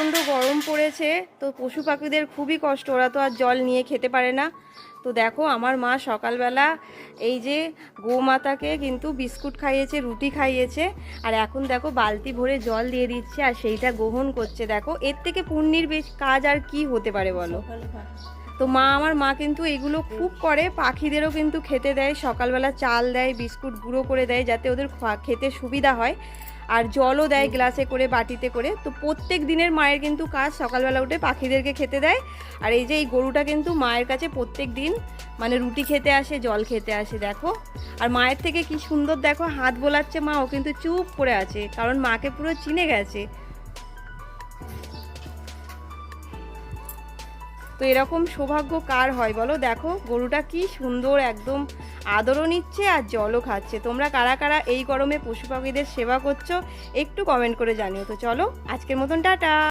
প্রচণ্ড গরম পড়েছে, তো পশু পাখিদের খুবই কষ্ট, ওরা তো আর জল নিয়ে খেতে পারে না। তো দেখো আমার মা সকালবেলা এই যে গোমাতাকে কিন্তু বিস্কুট খাইয়েছে, রুটি খাইয়েছে, আর এখন দেখো বালতি ভরে জল দিয়ে দিচ্ছে আর সেইটা গ্রহণ করছে। দেখো এর থেকে পুণ্যের বেশি কাজ আর কি হতে পারে বলো। তো আমার মা কিন্তু এগুলো খুব করে, পাখিদেরও কিন্তু খেতে দেয়, সকালবেলা চাল দেয়, বিস্কুট গুঁড়ো করে দেয় যাতে ওদের খেতে সুবিধা হয়, আর জলও দেয় গ্লাসে করে, বাটিতে করে। তো প্রত্যেক দিনের মায়ের কিন্তু কাজ সকালবেলা উঠে পাখিদেরকে খেতে দেয়। আর এই যে এই গরুটা কিন্তু মায়ের কাছে প্রত্যেক দিন মানে রুটি খেতে আসে, জল খেতে আসে। দেখো আর মায়ের থেকে কি সুন্দর দেখো হাত বোলাচ্ছে মা, ও কিন্তু চুপ করে আছে কারণ মাকে পুরো চিনে গেছে। তো এরকম সৌভাগ্য কার হয় বলো। দেখো গরুটা কি সুন্দর একদম আদরও নিচ্ছে আর জলও খাচ্ছে। তোমরা কারা কারা এই গরমে পশু পাখিদের সেবা করছো একটু কমেন্ট করে জানিও। তো চলো আজকের মতন টাটা।